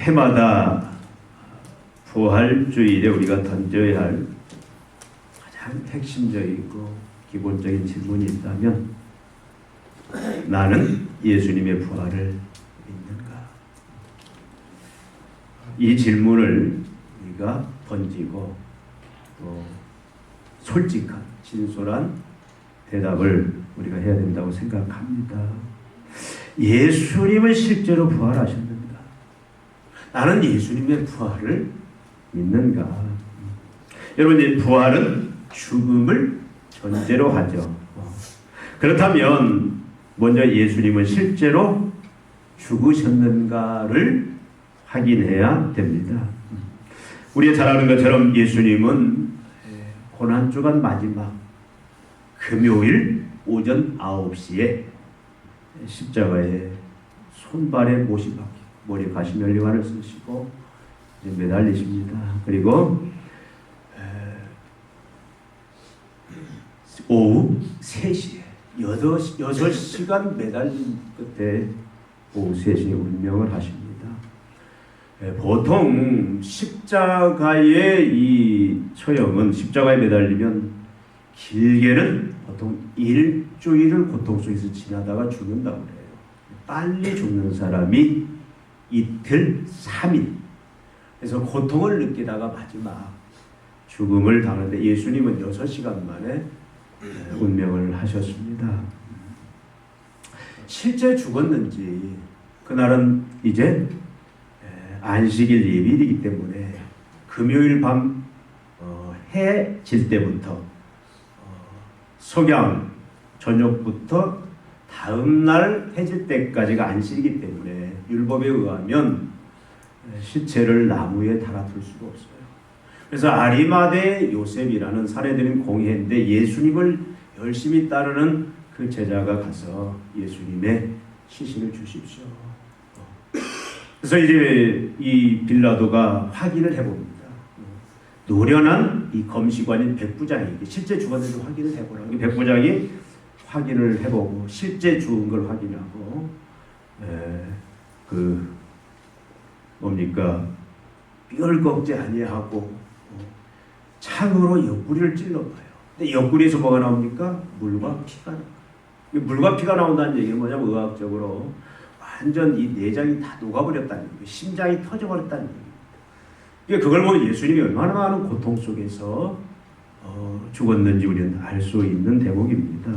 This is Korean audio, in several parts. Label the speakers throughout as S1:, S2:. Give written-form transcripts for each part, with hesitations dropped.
S1: 해마다 부활주일에 우리가 던져야 할 가장 핵심적이고 기본적인 질문이 있다면 나는 예수님의 부활을 믿는가? 이 질문을 우리가 던지고 또 솔직한 진솔한 대답을 우리가 해야 된다고 생각합니다. 예수님은 실제로 부활하셨는가? 나는 예수님의 부활을 믿는가? 여러분, 이 부활은 죽음을 전제로 하죠. 그렇다면 먼저 예수님은 실제로 죽으셨는가를 확인해야 됩니다. 우리가 잘 아는 것처럼 예수님은 고난주간 마지막 금요일 오전 9시에 십자가에 손발에 못이 박혀 머리에 가시면류관을 쓰시고 이제 매달리십니다. 그리고 오후 3시에 6시간 매달린 끝에 오후 3시에 운명을 하십니다. 보통 십자가의 이 처형은 십자가에 매달리면 길게는 보통 일주일을 고통 속에서 지나다가 죽는다고 그래요. 빨리 죽는 사람이 이틀, 3일. 그래서 고통을 느끼다가 마지막 죽음을 당하는데 예수님은 6시간 만에 운명을 하셨습니다. 실제 죽었는지 그날은 이제 안식일 예비이기 때문에 금요일 밤 해 질 때부터 석양 저녁부터 다음 날 해질 때까지가 안식이기 때문에 율법에 의하면 시체를 나무에 달아둘 수가 없어요. 그래서 아리마대 요셉이라는 사례들인 공회인데 예수님을 열심히 따르는 그 제자가 가서 예수님의 시신을 주십시오. 그래서 이제 이 빌라도가 확인을 해봅니다. 노련한 이 검시관인 백부장이 실제 죽었는지 확인을 해보라고 백부장이 확인을 해보고 실제 죽은 걸 확인하고 그 뭡니까 뼈를 아니하고 창으로 옆구리를 찔러봐요. 근데 옆구리에서 뭐가 나옵니까? 물과 피가 나와요. 물과 피가 나온다는 얘기는 뭐냐면 의학적으로 완전 이 내장이 다 녹아버렸다는 얘기예요. 심장이 터져버렸다는 얘기입니다. 그걸 보면 예수님이 얼마나 많은 고통 속에서 죽었는지 우리는 알 수 있는 대목입니다.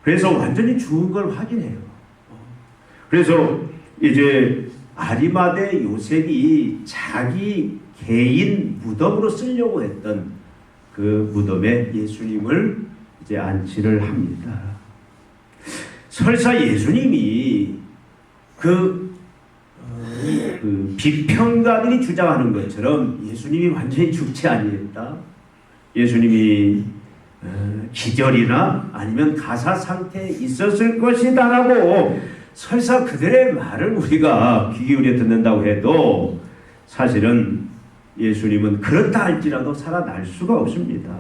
S1: 그래서 완전히 죽은 걸 확인해요. 그래서 이제 아리마대 요셉이 자기 개인 무덤으로 쓰려고 했던 그 무덤에 예수님을 이제 안치를 합니다. 설사 예수님이 그 비평가들이 주장하는 것처럼 예수님이 완전히 죽지 아니했다. 예수님이 기절이나 아니면 가사 상태에 있었을 것이다라고 설사 그들의 말을 우리가 귀 기울여 듣는다고 해도 사실은 예수님은 그렇다 할지라도 살아날 수가 없습니다.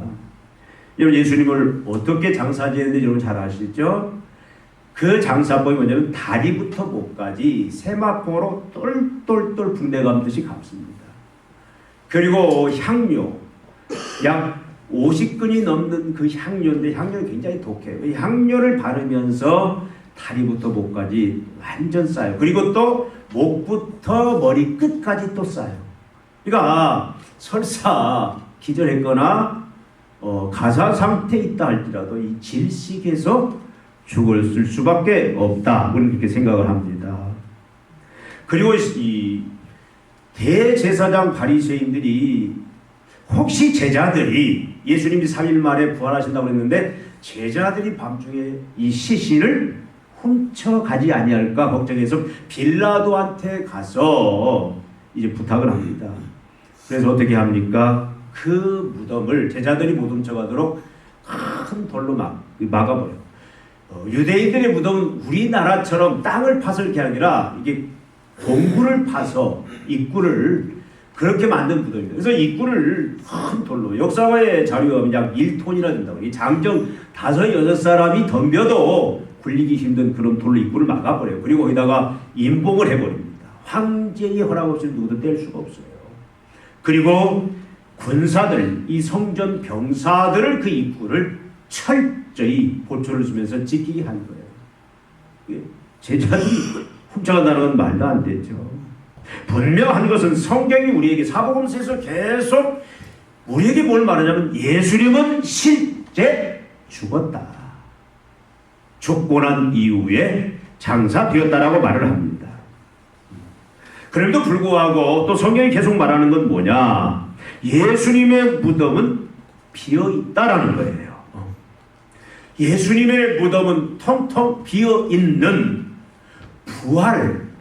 S1: 여러분 예수님을 어떻게 장사지했는지 여러분 잘 아시죠? 그 장사법이 뭐냐면 다리부터 목까지 세마포로 똘똘똘 붕대 감듯이 감습니다. 그리고 향료 약 50근이 넘는 그 향료인데 향료는 굉장히 독해요. 이 향료를 바르면서 다리부터 목까지 완전 싸요. 그리고 또 목부터 머리 끝까지 또 싸요. 그러니까 설사 기절했거나 가사 상태에 있다 할지라도 이 질식에서 죽을 수밖에 없다. 우리는 그렇게 생각을 합니다. 그리고 이 대제사장 바리새인들이 혹시 제자들이 예수님이 3일 만에 부활하신다고 했는데 제자들이 밤중에 이 시신을 훔쳐가지 아니할까 걱정해서 빌라도한테 가서 이제 부탁을 합니다. 그래서 어떻게 합니까? 그 무덤을 제자들이 못 훔쳐가도록 큰 돌로 막아버려요. 유대인들의 무덤은 우리나라처럼 땅을 파서 이렇게 아니라 이게 동굴을 파서 입구를 그렇게 만든 무덤입니다. 그래서 입구를 큰 돌로 역사의 자료가 약 1톤이나 된다고. 이 장정 5-6사람이 덤벼도 굴리기 힘든 그런 돌로 입구를 막아버려요. 그리고 거기다가 임봉을 해버립니다. 황제의 허락 없이는 누구도 뗄 수가 없어요. 그리고 군사들, 이 성전 병사들을 그 입구를 철저히 보초를 주면서 지키게 한 거예요. 제자들이 훔쳐간다는 건 말도 안 되죠. 분명한 것은 성경이 우리에게 사복음서에서 계속 우리에게 뭘 말하냐면 예수님은 실제 죽었다. 죽고 난 이후에 장사되었다라고 말을 합니다. 그럼에도 불구하고 또 성경이 계속 말하는 건 뭐냐? 예수님의 무덤은 비어 있다라는 거예요. 예수님의 무덤은 텅텅 비어 있는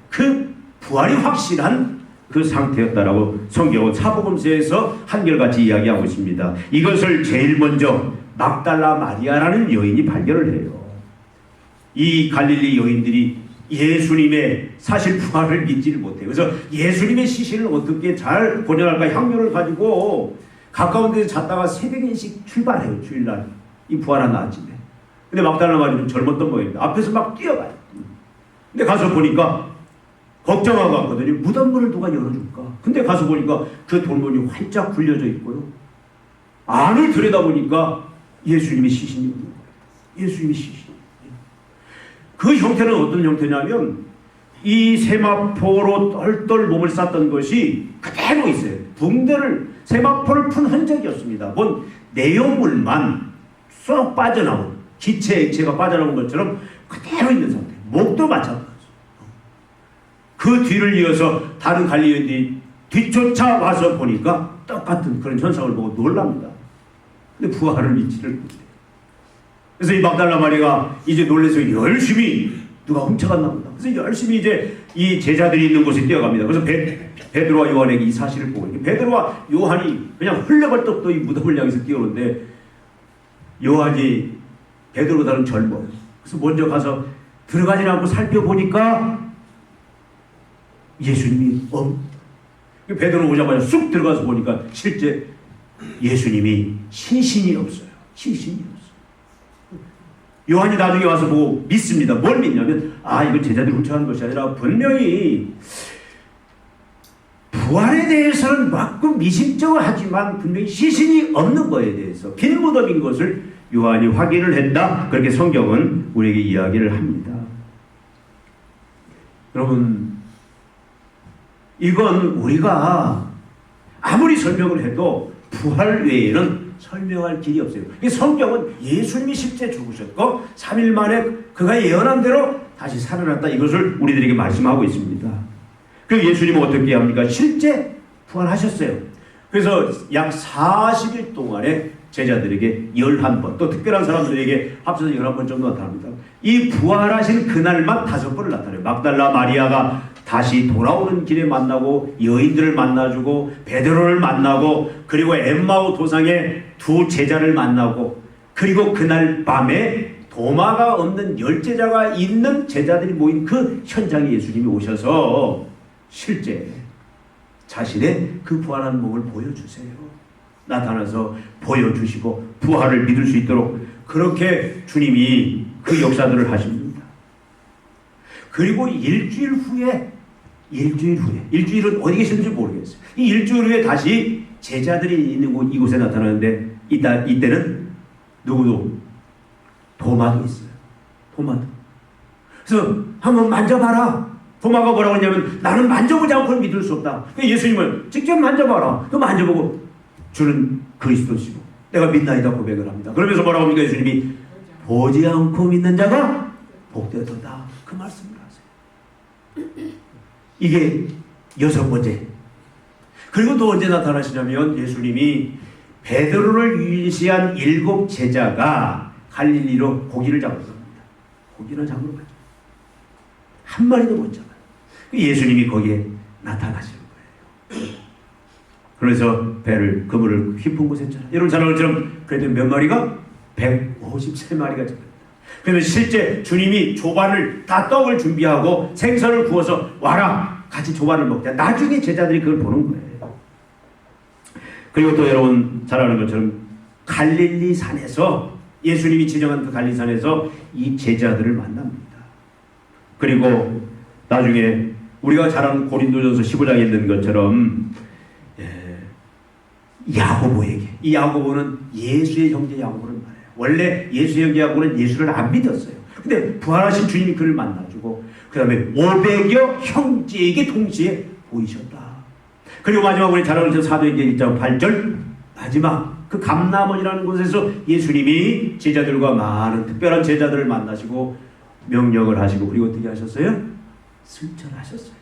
S1: 그 부활이 확실한 그 상태였다라고 성경은 사복음서에서 한결같이 이야기하고 있습니다. 이것을 제일 먼저 막달라 마리아라는 여인이 발견을 해요. 이 갈릴리 여인들이 예수님의 사실 부활을 믿지를 못해요. 그래서 예수님의 시신을 어떻게 잘 보존할까 향료를 가지고 가까운 데서 잤다가 새벽에 일찍 출발해요. 주일날 이 부활한 아침에. 근데 막달라 마리아는 젊었던 모양입니다. 앞에서 막 뛰어가요. 근데 가서 보니까 걱정하고 왔거든요. 무덤문을 누가 열어줄까? 근데 가서 보니까 그 돌문이 활짝 굴려져 있고요. 안을 들여다보니까 예수님의 시신이 있는 거예요. 예수님의 시신. 그 형태는 어떤 형태냐면 이 세마포로 똘똘 몸을 쌌던 것이 그대로 있어요. 붕대를 세마포를 푼 흔적이 없습니다. 본 내용물만 쏙 빠져나온 기체 액체가 빠져나온 것처럼 그대로 있는 상태. 목도 마찬가지. 그 뒤를 이어서 다른 갈릴리인들이 뒤쫓아 와서 보니까 똑같은 그런 현상을 보고 놀랍니다. 근데 부활을 믿지를 못해요. 그래서 이 막달라 마리아가 이제 놀라서 열심히 누가 훔쳐갔나 보다. 그래서 열심히 이제 이 제자들이 있는 곳에 뛰어갑니다. 그래서 베드로와 요한에게 이 사실을 보고 베드로와 요한이 그냥 흘레벌떡 또 이 무덤을 향해서 뛰어오는데 요한이 베드로보다는 젊어요. 그래서 먼저 가서 들어가지 않고 살펴보니까 예수님이 베드로 오자마자 쑥 들어가서 보니까 실제 예수님이 시신이 없어요. 시신이 없어요. 요한이 나중에 와서 보고 믿습니다. 뭘 믿냐면 이건 제자들이 훔쳐가는 것이 아니라 분명히 부활에 대해서는 맞고 미심쩍어하지만 분명히 시신이 없는 거에 대해서 빈 무덤인 것을 요한이 확인을 했다. 그렇게 성경은 우리에게 이야기를 합니다. 여러분, 이건 우리가 아무리 설명을 해도 부활 외에는 설명할 길이 없어요. 이 성경은 예수님이 실제 죽으셨고 3일 만에 그가 예언한 대로 다시 살아났다. 이것을 우리들에게 말씀하고 있습니다. 그리고 예수님은 어떻게 합니까? 실제 부활하셨어요. 그래서 약 40일 동안에 제자들에게 11번, 또 특별한 사람들에게 합쳐서 11번 정도 나타납니다. 이 부활하신 그날만 5번을 나타나요. 막달라 마리아가 다시 돌아오는 길에 만나고 여인들을 만나주고 베드로를 만나고 그리고 엠마오 도상의 두 제자를 만나고 그리고 그날 밤에 도마가 없는 10제자가 있는 제자들이 모인 그 현장에 예수님이 오셔서 실제 자신의 그 부활한 몸을 보여주세요. 나타나서 보여주시고 부활을 믿을 수 있도록 그렇게 주님이 그 역사들을 하십니다. 그리고 일주일 후에 일주일은 어디 계시는지 모르겠어요. 이 일주일 후에 다시 제자들이 있는 이곳에 나타나는데 이때는 누구도 도마도 있어요. 도마도. 그래서 한번 만져봐라. 도마가 뭐라고 했냐면 나는 만져보지 않고는 믿을 수 없다. 예수님은 직접 만져봐라. 그 만져보고 주는 그리스도시고 내가 믿나이다 고백을 합니다. 그러면서 뭐라고 합니까? 예수님이 보지 않고 믿는 자가 복되도다. 그 말씀을 하세요. 이게 6번째. 그리고 또 언제 나타나시냐면 예수님이 베드로를 유일시한 7 제자가 갈릴리로 고기를 잡으러 갑니다. 고기를 잡으러 가죠. 한 마리도 못 잡아요. 예수님이 거기에 나타나시는 거예요. 그래서 그물을 깊은 곳에 있잖아요. 여러분 잘 알는 것처럼 그래도 몇 마리가? 153마리가 잡힙니다. 그러면 실제 주님이 조반을 다 떡을 준비하고 생선을 구워서 와라 같이 조반을 먹자. 나중에 제자들이 그걸 보는 거예요. 그리고 또 여러분 잘 아는 것처럼 갈릴리 산에서 예수님이 지정한 그 갈릴리 산에서 이 제자들을 만납니다. 그리고 나중에 우리가 잘 아는 고린도전서 15장에 있는 것처럼 야고보에게, 이 야고보는 예수의 형제 야고보를 말해요. 원래 예수의 형제 야고보는 예수를 안 믿었어요. 근데 부활하신 주님이 그를 만나주고 그 다음에 500여 형제에게 동시에 보이셨다. 그리고 마지막 우리 잘 아는 사도행전 1장 8절 마지막 그 감람원이라는 곳에서 예수님이 제자들과 많은 특별한 제자들을 만나시고 명령을 하시고 그리고 어떻게 하셨어요? 승천하셨어요.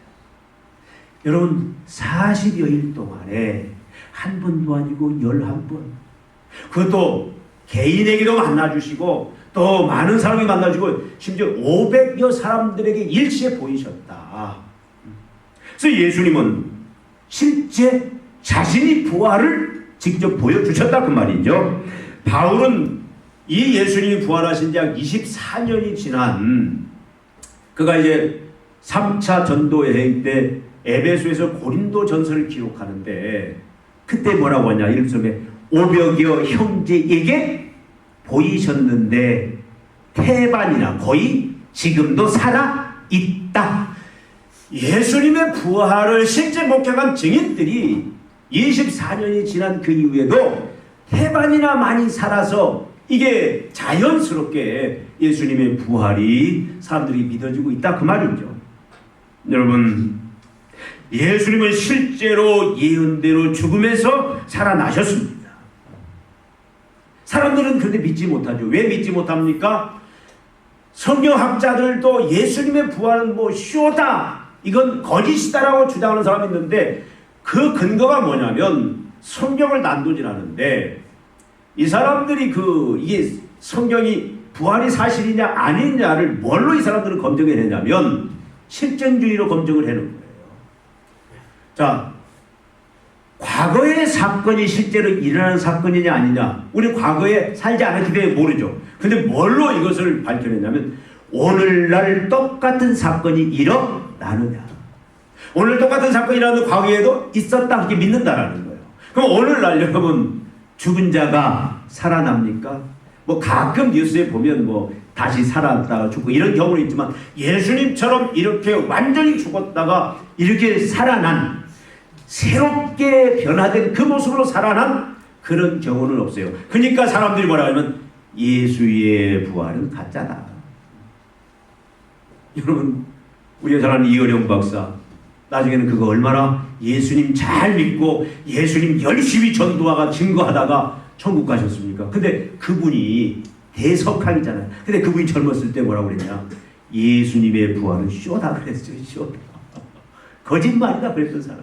S1: 여러분 40여일 동안에 한 번도 아니고 11번, 그것도 개인에게도 만나주시고 또 많은 사람이 만나주고 심지어 500여 사람들에게 일시에 보이셨다. 그래서 예수님은 실제 자신이 부활을 직접 보여주셨다 그 말이죠. 바울은 이 예수님이 부활하신 지 약 24년이 지난 그가 이제 3차 전도 여행 때 에베소에서 고린도 전서를 기록하는데 그때 뭐라고 하냐, 이름সম에 500여 형제에게 보이셨는데 태반이나 거의 지금도 살아 있다. 예수님의 부활을 실제 목격한 증인들이 24년이 지난 그 이후에도 태반이나 많이 살아서 이게 자연스럽게 예수님의 부활이 사람들이 믿어지고 있다 그 말이죠. 여러분, 예수님은 실제로 예언대로 죽음에서 살아나셨습니다. 사람들은 그런데 믿지 못하죠. 왜 믿지 못합니까? 성경학자들도 예수님의 부활은 뭐 쇼다, 이건 거짓이다라고 주장하는 사람이 있는데 그 근거가 뭐냐면 성경을 난도질하는데 이 사람들이 이게 성경이 부활이 사실이냐 아니냐를 뭘로 이 사람들은 검증을 했냐면 실증주의로 검증을 해놓은 거예요. 자, 과거의 사건이 실제로 일어난 사건이냐 아니냐, 우리 과거에 살지 않았기 때문에 모르죠. 근데 뭘로 이것을 밝혀냈냐면 오늘날 똑같은 사건이 일어나느냐, 오늘 똑같은 사건이 일어나는 과거에도 있었다 그렇게 믿는다라는 거예요. 그럼 오늘날 여러분 죽은 자가 살아납니까? 뭐 가끔 뉴스에 보면 뭐 다시 살았다가 죽고 이런 경우는 있지만 예수님처럼 이렇게 완전히 죽었다가 이렇게 살아난, 새롭게 변화된 그 모습으로 살아난 그런 경우는 없어요. 그러니까 사람들이 뭐라 하면 예수의 부활은 가짜다. 여러분, 우리가 잘 아는 이어령 박사, 나중에는 그거 얼마나 예수님 잘 믿고 예수님 열심히 전도하가 증거하다가 천국 가셨습니까? 근데 그분이 대석학이잖아요. 근데 그분이 젊었을 때 뭐라고 그랬냐, 예수님의 부활은 쇼다 그랬어요. 쇼다. 거짓말이다 그랬던 사람.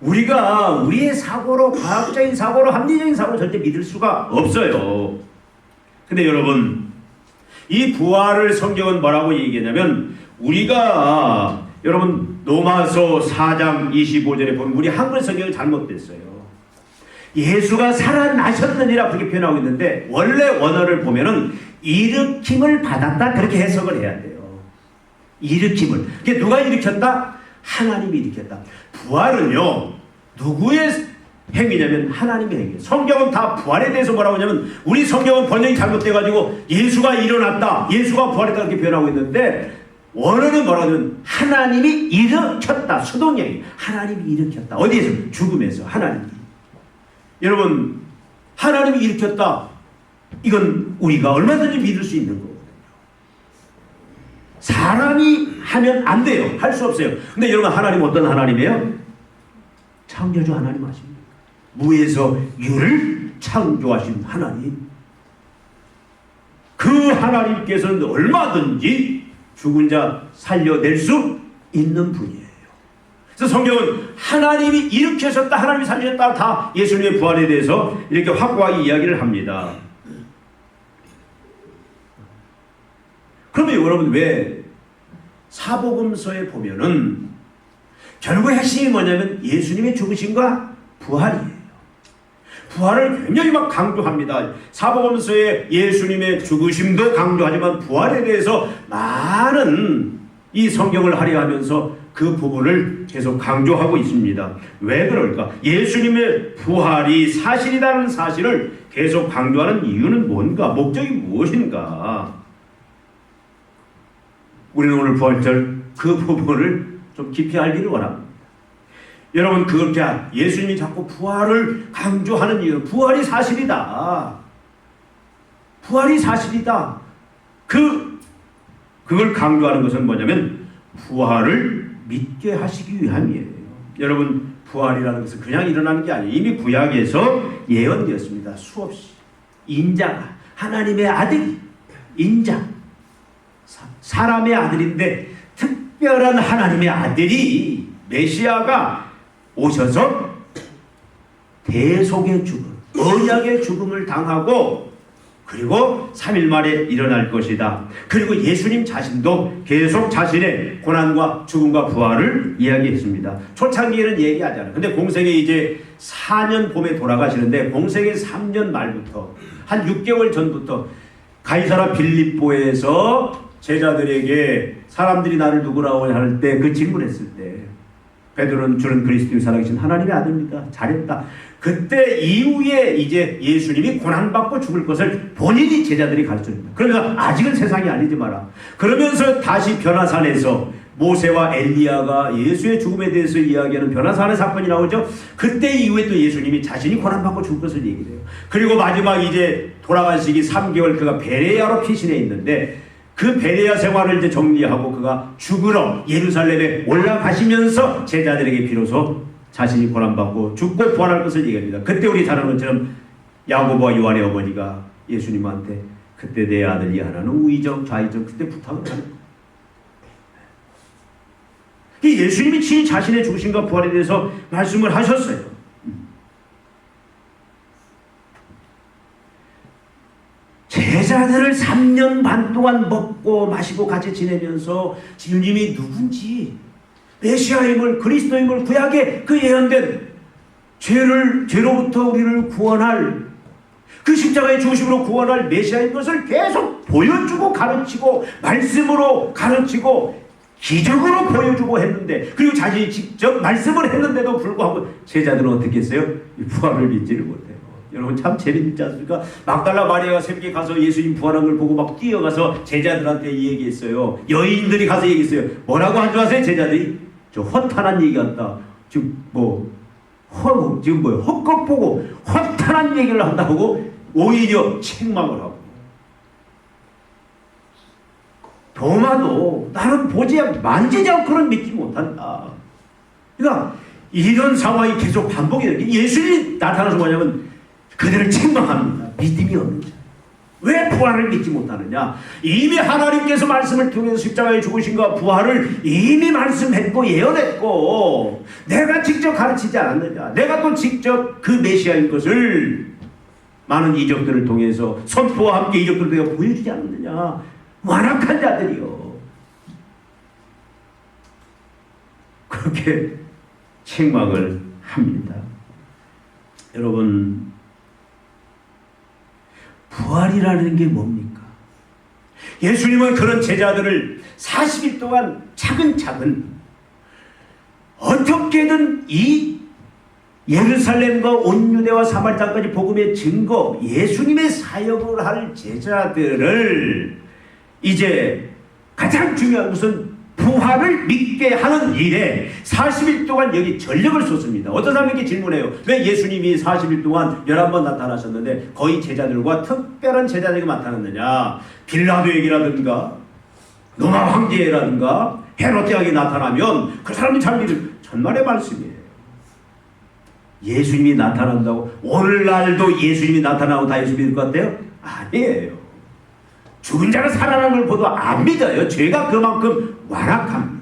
S1: 우리가 우리의 사고로, 과학적인 사고로, 합리적인 사고로 절대 믿을 수가 없어요. 근데 여러분, 이 부활을 성경은 뭐라고 얘기하냐면, 우리가 여러분 로마서 4장 25절에 보면 우리 한글 성경이 잘못됐어요. 예수가 살아나셨느니라 그렇게 표현하고 있는데 원래 원어를 보면은 일으킴을 받았다 그렇게 해석을 해야 돼요. 일으킴을. 그게 누가 일으켰다? 하나님이 일으켰다. 부활은요, 누구의 행위냐면 하나님의 행위예요. 성경은 다 부활에 대해서 뭐라고 하냐면, 우리 성경은 번역이 잘못돼가지고 예수가 일어났다, 예수가 부활했다 이렇게 표현하고 있는데 원어는 뭐라고 하냐면 하나님이 일으켰다. 수동형이 하나님이 일으켰다. 어디에서? 죽음에서 하나님이. 여러분, 하나님이 일으켰다, 이건 우리가 얼마든지 믿을 수 있는 거거든요. 사람이 하면 안 돼요. 할 수 없어요. 근데 여러분, 하나님 어떤 하나님이에요? 창조주 하나님 아십니까? 무에서 유를 창조하신 하나님. 그 하나님께서는 얼마든지 죽은 자 살려낼 수 있는 분이에요. 그래서 성경은 하나님이 일으키셨다, 하나님이 살리셨다, 다 예수님의 부활에 대해서 이렇게 확고하게 이야기를 합니다. 그러면 여러분, 왜 사복음서에 보면은 결국 핵심이 뭐냐면 예수님의 죽으심과 부활이에요. 부활을 굉장히 막 강조합니다. 사복음서에 예수님의 죽으심도 강조하지만 부활에 대해서 많은 이 성경을 할애하면서 그 부분을 계속 강조하고 있습니다. 왜 그럴까? 예수님의 부활이 사실이라는 사실을 계속 강조하는 이유는 뭔가? 목적이 무엇인가? 우리는 오늘 부활절 그 부분을 좀 깊이 알기를 원합니다. 여러분, 그렇게 예수님이 자꾸 부활을 강조하는 이유, 부활이 사실이다. 부활이 사실이다. 그걸 강조하는 것은 뭐냐면 부활을 믿게 하시기 위함이에요. 여러분, 부활이라는 것은 그냥 일어나는 게 아니에요. 이미 구약에서 예언되었습니다. 수없이. 인자가, 하나님의 아들이, 인자, 사람의 아들인데 특별한 하나님의 아들이, 메시아가 오셔서 대속의 죽음, 언약의 죽음을 당하고 그리고 3일 만에 일어날 것이다. 그리고 예수님 자신도 계속 자신의 고난과 죽음과 부활을 이야기했습니다. 초창기에는 얘기하잖아요. 근데 공생에 이제 4년 봄에 돌아가시는데 공생의 3년 말부터 한 6개월 전부터 가이사라 빌립보에서 제자들에게 사람들이 나를 누구라고 할 때 그 질문했을 때 베드로는 주는 그리스도의 살아계신 하나님의 아들입니다. 잘했다. 그때 이후에 이제 예수님이 고난받고 죽을 것을 본인이 제자들이 가르쳐줍니다. 그러면서 아직은 세상이 아니지 마라. 그러면서 다시 변화산에서 모세와 엘리야가 예수의 죽음에 대해서 이야기하는 변화산의 사건이 나오죠. 그때 이후에 또 예수님이 자신이 고난받고 죽을 것을 얘기해요. 그리고 마지막 이제 돌아가시기 3개월 그가 베레아로 피신해 있는데 그 베레아 생활을 이제 정리하고 그가 죽으러 예루살렘에 올라가시면서 제자들에게 비로소 자신이 고난받고 죽고 부활할 것을 얘기합니다. 그때 우리 잘 아는 것처럼 야고보와 요한의 어머니가 예수님한테 그때 내 아들이 하나는 우의적 좌의적 그때 부탁을 하는 거예요. 예수님이 친히 자신의 죽으심과 부활에 대해서 말씀을 하셨어요. 제자들을 3년 반 동안 먹고 마시고 같이 지내면서 주님이 누군지 메시아임을 그리스도임을 구약에 그 예언된 죄로부터 우리를 구원할 그 십자가의 죽으심으로 구원할 메시아인 것을 계속 보여주고 가르치고 말씀으로 가르치고 기적으로 보여주고 했는데 그리고 자신이 직접 말씀을 했는데도 불구하고 제자들은 어떻게 했어요? 부활을 믿지를 못해요. 여러분 참 재밌지 않습니까? 막달라 마리아가 새벽에 가서 예수님 부활한 걸 보고 막 뛰어가서 제자들한테 얘기했어요. 여인들이 가서 얘기했어요. 뭐라고 한 줄 아세요? 제자들이 저 허탄한 얘기 같다. 지금 헛것 보고 허탄한 얘기를 한다고 오히려 책망을 하고 도마도 나는 보지 만지지 않고는 믿지 못한다. 그러니까 이런 상황이 계속 반복이 되는 게 예수님이 나타나서 뭐냐면 그들을 책망합니다. 믿음이 없는 자. 왜 부활을 믿지 못하느냐? 이미 하나님께서 말씀을 통해서 십자가의 죽으심과 부활을 이미 말씀했고 예언했고 내가 직접 가르치지 않았느냐? 내가 또 직접 그 메시아인 것을 많은 이적들을 통해서 선포와 함께 이적들을 내가 보여주지 않았느냐? 완악한 자들이요. 그렇게 책망을 합니다. 여러분 부활이라는 게 뭡니까? 예수님은 그런 제자들을 40일 동안 차근차근 어떻게든 이 예루살렘과 온 유대와 사마리아 땅까지 복음의 증거 예수님의 사역을 할 제자들을 이제 가장 중요한 것은 부활을 믿게 하는 일에 40일 동안 여기 전력을 쏟습니다. 어떤 사람에게 질문해요. 왜 예수님이 40일 동안 11번 나타나셨는데 거의 제자들과 특별한 제자들에게 나타났느냐? 빌라도에게라든가 로마 황제라든가 헤롯대에게 나타나면 그 사람이 잘 믿을 천만의 말씀이에요. 예수님이 나타난다고 오늘날도 예수님이 나타나고 다 예수 믿을 것 같아요? 아니에요. 죽은 자가 살아난 걸 보도 안 믿어요. 죄가 그만큼 완악합니다.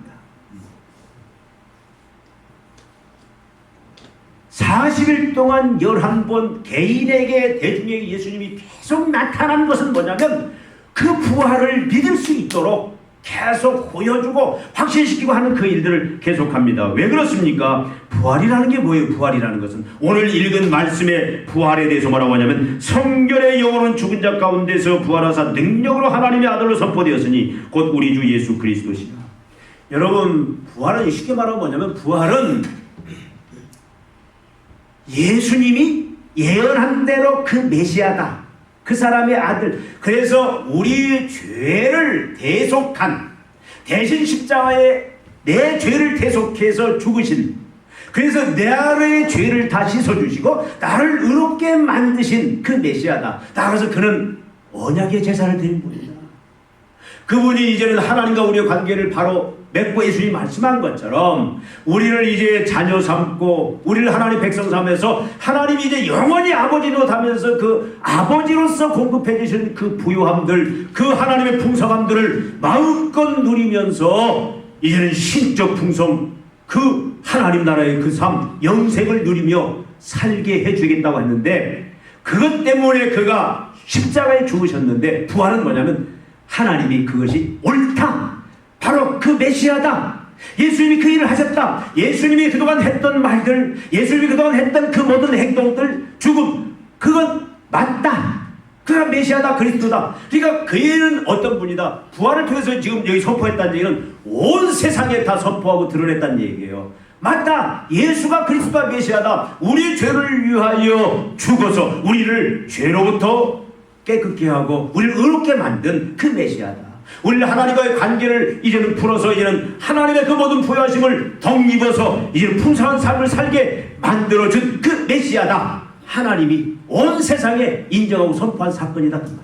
S1: 40일 동안 11번 개인에게 대중에게 예수님이 계속 나타난 것은 뭐냐면 그 부활을 믿을 수 있도록 계속 보여주고 확신시키고 하는 그 일들을 계속합니다. 왜 그렇습니까? 부활이라는 게 뭐예요? 부활이라는 것은 오늘 읽은 말씀의 부활에 대해서 뭐라고 하냐면 성결의 영혼은 죽은 자 가운데서 부활하사 능력으로 하나님의 아들로 선포되었으니 곧 우리 주 예수 그리스도시다. 여러분 부활은 쉽게 말하면 뭐냐면 부활은 예수님이 예언한 대로 그 메시아다. 그 사람의 아들. 그래서 우리의 죄를 대속한 대신 십자가에 내 죄를 대속해서 죽으신, 그래서 나의 죄를 다 씻어주시고 나를 의롭게 만드신 그 메시아다. 따라서 그는 언약의 제사를 드린 분이다. 그분이 이제는 하나님과 우리의 관계를 바로 맺고 예수님이 말씀한 것처럼 우리를 이제 자녀 삼고 우리를 하나님 백성 삼아서 하나님이 이제 영원히 아버지로 하면서 그 아버지로서 공급해 주신 그 부요함들, 그 하나님의 풍성함들을 마음껏 누리면서 이제는 신적 풍성, 그 하나님 나라의 그 삶, 영생을 누리며 살게 해주겠다고 했는데, 그것 때문에 그가 십자가에 죽으셨는데 부활은 뭐냐면 하나님이 그것이 옳다, 바로 그 메시아다, 예수님이 그 일을 하셨다, 예수님이 그동안 했던 말들, 예수님이 그동안 했던 그 모든 행동들, 죽음, 그건 맞다, 그가 메시아다, 그리스도다. 그러니까 그 일은 어떤 분이다, 부활을 통해서 지금 여기 선포했다는 얘기는 온 세상에 다 선포하고 드러냈다는 얘기예요. 맞다, 예수가 그리스도와 메시아다, 우리의 죄를 위하여 죽어서 우리를 죄로부터 깨끗게 하고 우리를 의롭게 만든 그 메시아다. 우리는 하나님과의 관계를 이제는 풀어서 이제는 하나님의 그 모든 부여하심을 덧입어서 이제는 풍성한 삶을 살게 만들어준 그 메시아다. 하나님이 온 세상에 인정하고 선포한 사건이다, 그 말이죠.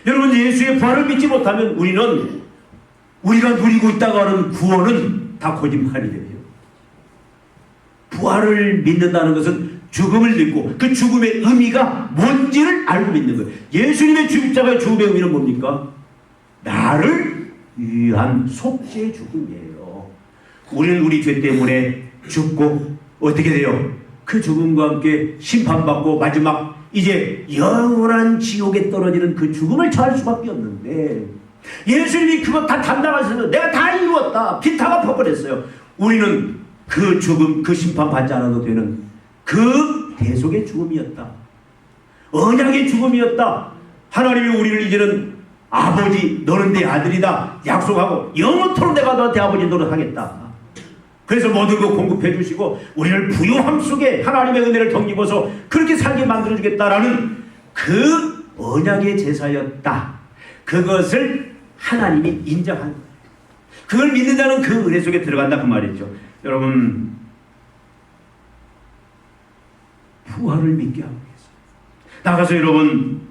S1: 여러분, 예수의 부활을 믿지 못하면 우리가 누리고 있다고 하는 구원은 다 거짓말이에요. 부활을 믿는다는 것은 죽음을 믿고 그 죽음의 의미가 뭔지를 알고 믿는 거예요. 예수님의 십자가의 죽음의 의미는 뭡니까? 나를 위한 속죄의 죽음이에요. 우리는 우리 죄 때문에 죽고 어떻게 돼요? 그 죽음과 함께 심판받고 마지막 이제 영원한 지옥에 떨어지는 그 죽음을 처할 수밖에 없는데, 예수님이 그거 다 담당하셔서 내가 다 이루었다, 피타가 퍼버렸어요. 우리는 그 죽음, 그 심판 받지 않아도 되는 그 대속의 죽음이었다, 언약의 죽음이었다. 하나님이 우리를 이제는 아버지, 너는 내 아들이다 약속하고 영원토록 내가 너한테 아버지 노릇하겠다. 그래서 모든 거 공급해 주시고 우리를 부요함 속에 하나님의 은혜를 덧입어서 그렇게 살게 만들어 주겠다라는 그 언약의 제사였다. 그것을 하나님이 인정한 거예요. 그걸 믿는 자는 그 은혜 속에 들어간다, 그 말이죠. 여러분, 부활을 믿게 하고 계세요. 나가서 여러분,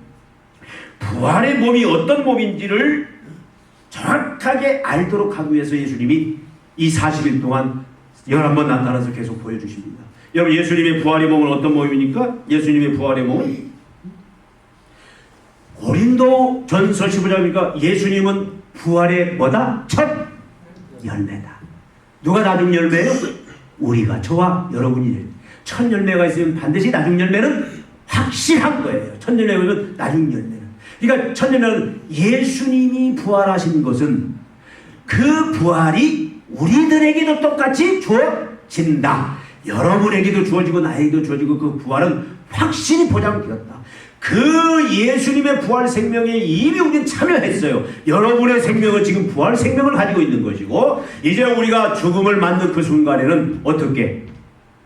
S1: 부활의 몸이 어떤 몸인지를 정확하게 알도록 하기 위해서 예수님이 이 40일 동안 11번 나타나서 계속 보여주십니다. 여러분, 예수님의 부활의 몸은 어떤 몸입니까? 예수님의 부활의 몸은 고린도 전서 15장이니까 예수님은 부활의 뭐다? 첫 열매다. 누가 나중 열매예요? 우리가, 저와 여러분이. 첫 열매가 있으면 반드시 나중 열매는 확실한 거예요. 첫 열매는 나중 열매는. 그러니까 첫 열매는 예수님이 부활하신 것은 그 부활이 우리들에게도 똑같이 주어진다. 여러분에게도 주어지고 나에게도 주어지고 그 부활은 확실히 보장되었다. 그 예수님의 부활 생명에 이미 우리는 참여했어요. 여러분의 생명은 지금 부활 생명을 가지고 있는 것이고, 이제 우리가 죽음을 맞는 그 순간에는 어떻게?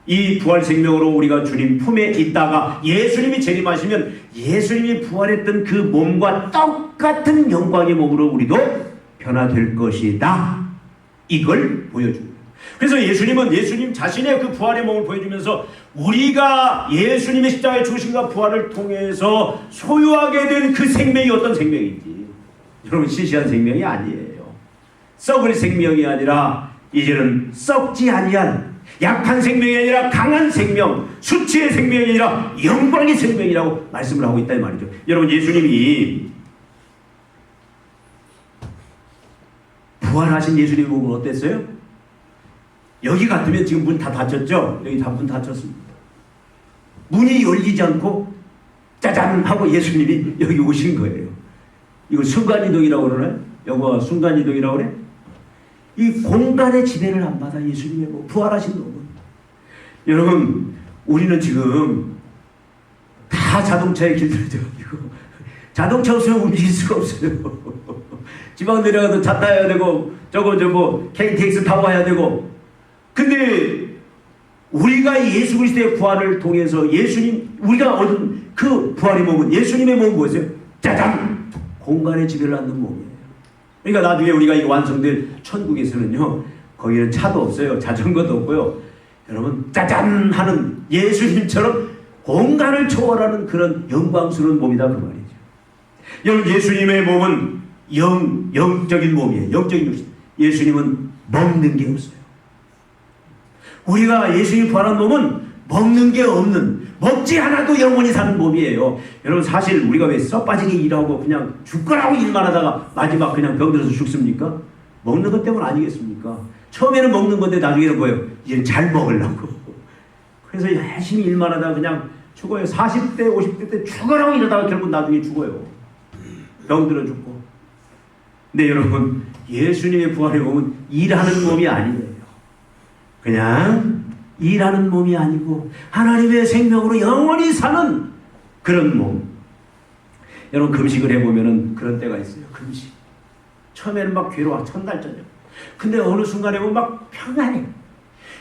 S1: 이 부활 생명으로 우리가 주님 품에 있다가 예수님이 재림하시면 예수님이 부활했던 그 몸과 똑같은 영광의 몸으로 우리도 변화될 것이다. 이걸 보여줍니다. 그래서 예수님은 예수님 자신의 그 부활의 몸을 보여주면서 우리가 예수님의 십자가의 죽으심과 부활을 통해서 소유하게 된 그 생명이 어떤 생명인지, 여러분, 시시한 생명이 아니에요. 썩을 생명이 아니라 이제는 썩지 아니한 약한 생명이 아니라 강한 생명, 수치의 생명이 아니라 영광의 생명이라고 말씀을 하고 있다, 이 말이죠. 여러분, 예수님이 부활하신 예수님의 몸은 어땠어요? 여기 같으면 지금 문 다 닫혔죠? 여기 다 문 닫혔습니다. 문이 열리지 않고 짜잔 하고 예수님이 여기 오신 거예요. 이거 순간이동이라고 그러나요? 영어가 순간이동이라고 그래? 이 공간의 지배를 안 받아, 예수님의 몸, 부활하신 몸은. 여러분, 우리는 지금 다 자동차에 길들여져가지고 자동차 없으면 움직일 수가 없어요. 지방 내려가도 차 타야 되고 저거 KTX 타고 가야 되고. 근데 우리가 예수 그리스도의 부활을 통해서 예수님, 우리가 얻은 그 부활의 몸은, 예수님의 몸은 뭐였어요? 짜잔! 공간의 지배를 받는 몸이에요. 그러니까 나중에 우리가 이 완성될 천국에서는요, 거기는 차도 없어요. 자전거도 없고요. 여러분, 짜잔 하는 예수님처럼 공간을 초월하는 그런 영광스러운 몸이다 그 말이죠. 여러분, 예수님의 몸은 영적인 몸이에요. 영적인 육신. 예수님은 먹는 게 없어요. 우리가 예수님 부활한 몸은 먹는 게 없는, 먹지 않아도 영원히 사는 몸이에요. 여러분, 사실 우리가 왜 썩 빠지게 일하고 그냥 죽거라고 일만 하다가 마지막 그냥 병들어서 죽습니까? 먹는 것 때문 아니겠습니까? 처음에는 먹는 건데 나중에는 뭐예요? 이제 잘 먹으려고. 그래서 열심히 일만 하다가 그냥 죽어요. 40대, 50대 때 죽어라고 이러다가 결국 나중에 죽어요. 병들어 죽고. 근데 여러분, 예수님의 부활의 몸은 일하는 몸이 아니에요. 그냥 일하는 몸이 아니고 하나님의 생명으로 영원히 사는 그런 몸. 여러분, 금식을 해보면은 그런 때가 있어요. 금식. 처음에는 막 괴로워. 첫날 저녁. 근데 어느 순간에 보면 막 평안해.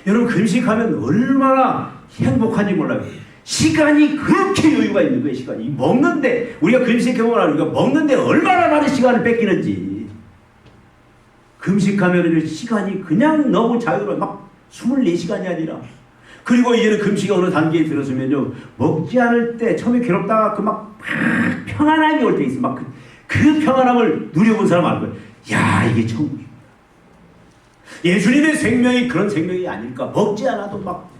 S1: 여러분, 금식하면 얼마나 행복한지 몰라요. 시간이 그렇게 여유가 있는 거예요. 시간이. 먹는데, 우리가 금식해보면 우리가 먹는데 얼마나 많은 시간을 뺏기는지. 금식하면 시간이 그냥 너무 자유로워. 막 24시간이 아니라. 그리고 이제는 금식이 어느 단계에 들어서면요, 먹지 않을 때 처음에 괴롭다가 그 막 평안함이 올 때 있어. 막 그 평안함을 누려본 사람 알 거예요. 야, 이게 천국이야. 예수님의 생명이 그런 생명이 아닐까. 먹지 않아도 막,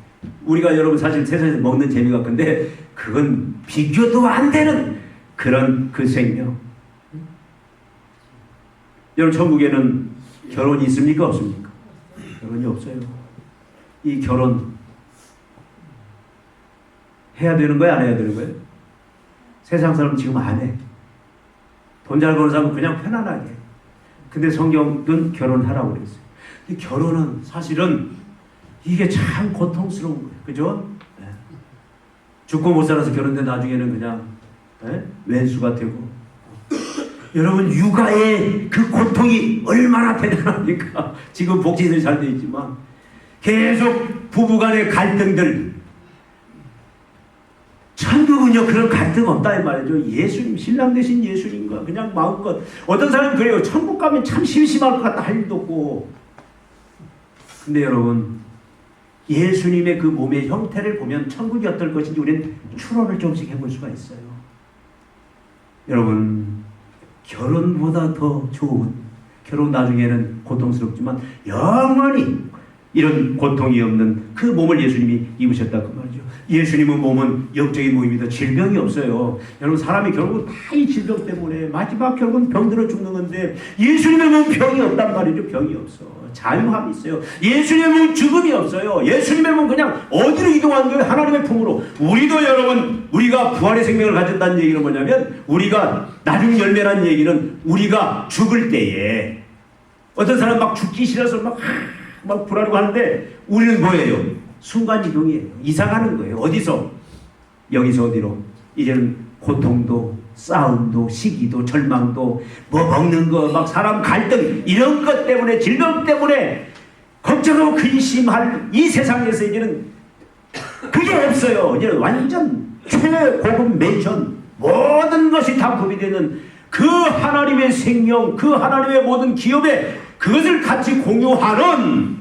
S1: 우리가 여러분 사실 세상에서 먹는 재미가 큰데 그건 비교도 안 되는 그런 그 생명. 여러분, 천국에는 결혼이 있습니까? 없습니까? 결혼이 없어요. 이 결혼 해야 되는 거야? 안 해야 되는 거예요? 세상 사람은 지금 안 해. 돈 잘 버는 사람은 그냥 편안하게. 근데 성경은 결혼하라고 그랬어요. 근데 결혼은 사실은 이게 참 고통스러운 거예요. 그죠? 네. 죽고 못 살아서 결혼된 나중에는 그냥 왼수가 되고. 여러분, 육아의 그 고통이 얼마나 대단합니까? 지금 복지들이 잘 되어 있지만 계속 부부간의 갈등들. 천국은요, 그런 갈등 없다 이 말이죠. 예수님, 신랑 되신 예수님과 그냥 마음껏. 어떤 사람은 그래요. 천국 가면 참 심심할 것 같다, 할 일도 없고. 근데 여러분, 예수님의 그 몸의 형태를 보면 천국이 어떨 것인지 우리는 추론을 조금씩 해볼 수가 있어요. 여러분, 결혼보다 더 좋은, 결혼 나중에는 고통스럽지만 영원히 이런 고통이 없는 그 몸을 예수님이 입으셨다 그 말이죠. 예수님의 몸은 영적인 몸입니다. 질병이 없어요. 여러분, 사람이 결국 다 이 질병 때문에 마지막 결국은 병들어 죽는 건데 예수님의 몸은 병이 없단 말이죠. 병이 없어. 자유함이 있어요. 예수님의 몸은 죽음이 없어요. 예수님의 몸은 그냥 어디로 이동하는 거예요? 하나님의 품으로. 우리도 여러분, 우리가 부활의 생명을 가졌다는 얘기는 뭐냐면, 우리가 나중 열매라는 얘기는 우리가 죽을 때에, 어떤 사람 막 죽기 싫어서 막 불하려고 하는데 우리는 뭐예요? 순간이동이에요. 이사가는 거예요. 어디서? 여기서 어디로? 이제는 고통도, 싸움도, 시기도, 절망도, 뭐 먹는 거, 막 사람 갈등, 이런 것 때문에, 질병 때문에 걱정하고 근심할 이 세상에서 이제는 그게 없어요. 이제 완전 최고급 맨션, 모든 것이 다 구비되는 그 하나님의 생명, 그 하나님의 모든 기업에 그것을 같이 공유하는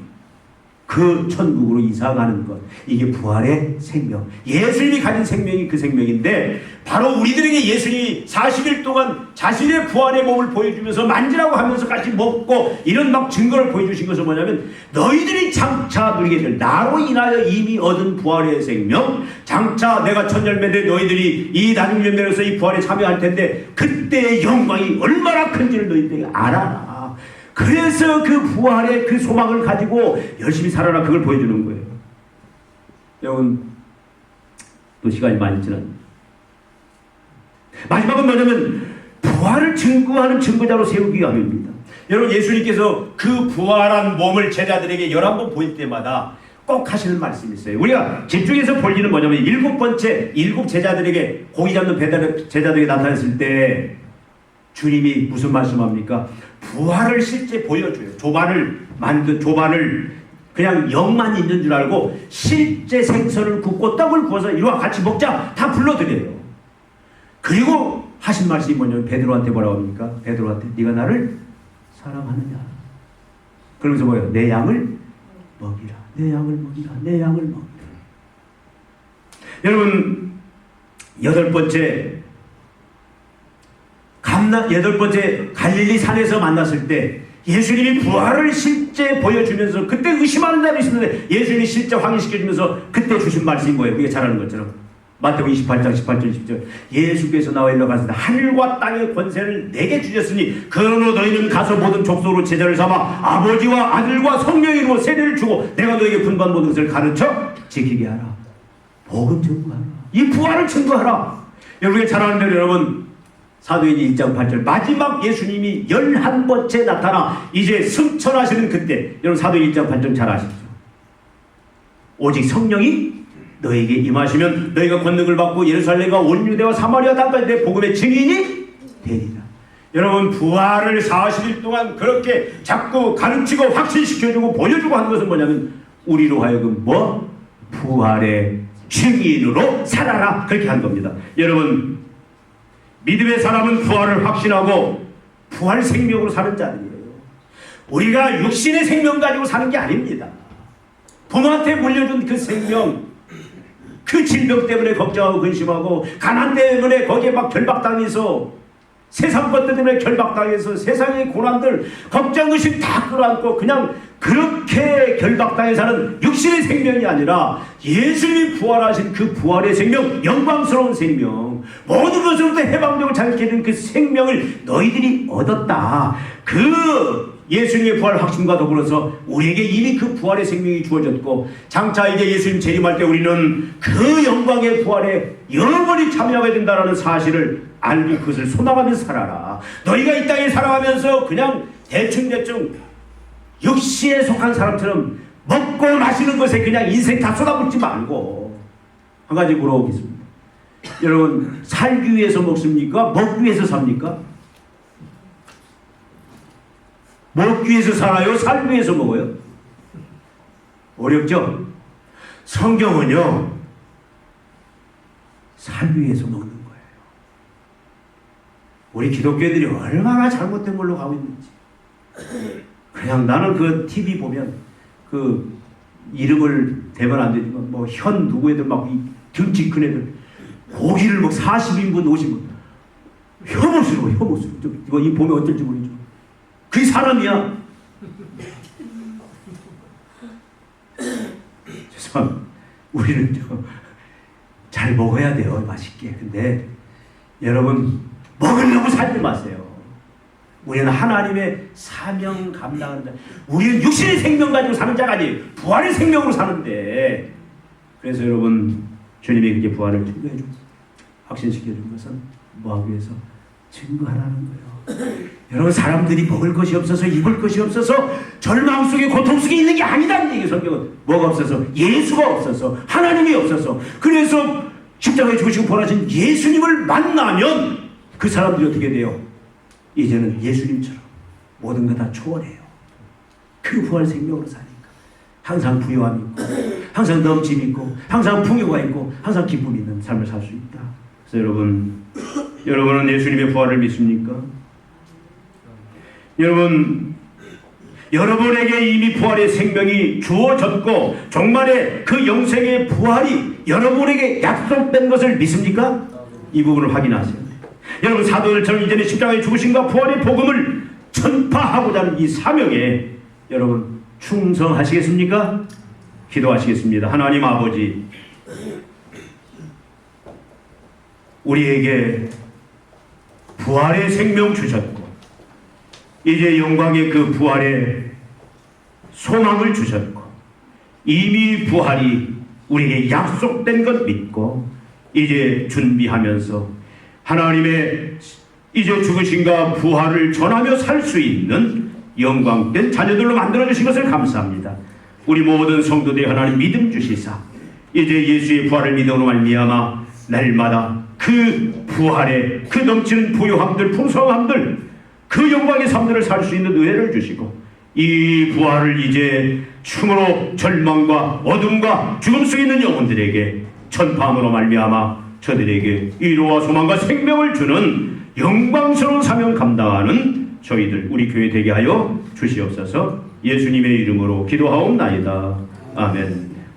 S1: 그 천국으로 이사가는 것. 이게 부활의 생명. 예수님이 가진 생명이 그 생명인데, 바로 우리들에게 예수님이 40일 동안 자신의 부활의 몸을 보여주면서 만지라고 하면서 같이 먹고 이런 막 증거를 보여주신 것은 뭐냐면, 너희들이 장차 누리게 될, 나로 인하여 이미 얻은 부활의 생명, 장차 내가 첫 열매인데 너희들이 이 나중 열매로서 이 부활에 참여할 텐데 그때의 영광이 얼마나 큰지를 너희들이 알아라. 그래서 그 부활의 그 소망을 가지고 열심히 살아라, 그걸 보여주는 거예요. 여러분, 또 시간이 많이 지났는데 마지막은 뭐냐면 부활을 증거하는 증거자로 세우기 위함입니다. 여러분, 예수님께서 그 부활한 몸을 제자들에게 11번 보일 때마다 꼭 하시는 말씀이 있어요. 우리가 집중해서 볼 일은 뭐냐면, 7번째 7 제자들에게, 고기 잡는 제자들에게 나타났을 때 주님이 무슨 말씀합니까? 부활을 실제 보여줘요. 조반을 그냥 영만 있는 줄 알고 실제 생선을 굽고 떡을 구워서 이리와 같이 먹자, 다 불러드려요. 그리고 하신 말씀이 뭐냐면, 베드로한테 뭐라고 합니까? 베드로한테 네가 나를 사랑하느냐? 그러면서 뭐예요? 내 양을 먹이라. 내 양을 먹이라. 내 양을 먹이라. 여러분, 여덟 번째 갈릴리 산에서 만났을 때 예수님이 부활을 실제 보여주면서 그때 의심하는 자도 있었는데 예수님이 실제 확인시켜주면서 그때 주신 말씀이 뭐예요? 그게 잘하는 것처럼 마태복음 28장 18절 20절 예수께서 나와 일러 가시되 하늘과 땅의 권세를 내게 주셨으니 그러므로 너희는 가서 모든 족속으로 제자를 삼아 아버지와 아들과 성령의 이름으로 세례를 주고 내가 너에게 분반 모든 것을 가르쳐 지키게 하라. 복음 증거하라. 이 부활을 증거하라. 여러분이 잘 아는 대로 여러분 사도행전 1장 8절 마지막 예수님이 11번째 나타나 이제 승천하시는 그때 여러분 사도행전 1장 8절 잘 아시죠? 오직 성령이 너에게 임하시면 너희가 권능을 받고 예루살렘과 온 유대와 사마리아 땅까지 내 복음의 증인이 되리라. 여러분 부활을 40일 동안 그렇게 자꾸 가르치고 확신시켜주고 보여주고 하는 것은 뭐냐면 우리로 하여금 부활의 증인으로 살아라 그렇게 한 겁니다. 여러분 믿음의 사람은 부활을 확신하고 부활 생명으로 사는 자들이에요. 우리가 육신의 생명 가지고 사는 게 아닙니다. 부모한테 물려준 그 생명, 그 질병 때문에 걱정하고 근심하고 가난 때문에 거기에 막 결박당해서 세상 것들 때문에 결박당해서 세상의 고난들 걱정 의심 다 끌어안고 그냥 그렇게 결박당해 사는 육신의 생명이 아니라 예수님이 부활하신 그 부활의 생명, 영광스러운 생명, 모든 것으로부터 해방되고 자유케 된 그 생명을 너희들이 얻었다. 그 예수님의 부활 확신과 더불어서 우리에게 이미 그 부활의 생명이 주어졌고 장차 이제 예수님 재림할 때 우리는 그 영광의 부활에 영원히 참여하게 된다는 사실을 알고 그것을 소망하면서 살아라. 너희가 이 땅에 살아가면서 그냥 대충 육시에 속한 사람처럼 먹고 마시는 것에 그냥 인생 다 쏟아붓지 말고 한 가지 물어보겠습니다. 여러분 살기 위해서 먹습니까? 먹기 위해서 삽니까? 먹기 위해서 살아요? 살기 위해서 먹어요? 어렵죠? 성경은요 살기 위해서 먹는 거예요. 우리 기독교인들이 얼마나 잘못된 걸로 가고 있는지. 그냥 나는 그 TV 보면 그 이름을 대면 안 되지만 뭐 현 누구 애들 막 등치 큰 애들 고기를 막 40인분 50분 혐오스러워. 이거 이 보면 어떨지 모르죠. 그게 사람이야. 죄송합니다. 우리는 잘 먹어야 돼요. 맛있게. 근데 여러분 먹으려고 살지 마세요. 우리는 하나님의 사명 감당하는 자. 우리는 육신의 생명 가지고 사는 자가 아니에요. 부활의 생명으로 사는데. 그래서 여러분 주님이 그렇게 부활을 증거해주고 확신시켜준 것은 뭐하기 위해서? 증거하라는 거예요. 여러분 사람들이 먹을 것이 없어서 입을 것이 없어서 절망 속에 고통 속에 있는 게 아니다는 얘기. 성경은 뭐가 없어서? 예수가 없어서 하나님이 없어서. 그래서 십자가에 죽으시고 부활하신 예수님을 만나면 그 사람들이 어떻게 돼요? 이제는 예수님처럼 모든 거 다 초월해요. 그 부활 생명으로 사니까 항상 부요함이 있고 항상 넘침이 있고 항상 풍요가 있고 항상 기쁨이 있는 삶을 살 수 있다. 그래서 여러분은 예수님의 부활을 믿습니까? 여러분에게 이미 부활의 생명이 주어졌고 종말의 그 영생의 부활이 여러분에게 약속된 것을 믿습니까? 이 부분을 확인하세요. 여러분 사도들처럼 이제는 십자가에 죽으신과 부활의 복음을 전파하고자 하는 이 사명에 여러분 충성하시겠습니까? 기도하시겠습니다. 하나님 아버지, 우리에게 부활의 생명 주셨고 이제 영광의 그 부활의 소망을 주셨고 이미 부활이 우리에게 약속된 것 믿고 이제 준비하면서 하나님의 이제 죽으심과 부활을 전하며 살 수 있는 영광된 자녀들로 만들어주신 것을 감사합니다. 우리 모든 성도들이 하나님 믿음 주시사 이제 예수의 부활을 믿음으로 말미암아 날마다 그 부활의 그 넘치는 부요함들 풍성함들 그 영광의 삶들을 살 수 있는 은혜를 주시고 이 부활을 이제 충으로 절망과 어둠과 죽음 속에 있는 영혼들에게 전파함으로 말미암아 저들에게 위로와 소망과 생명을 주는 영광스러운 사명 감당하는 저희들 우리 교회 되게 하여 주시옵소서. 예수님의 이름으로 기도하옵나이다. 아멘.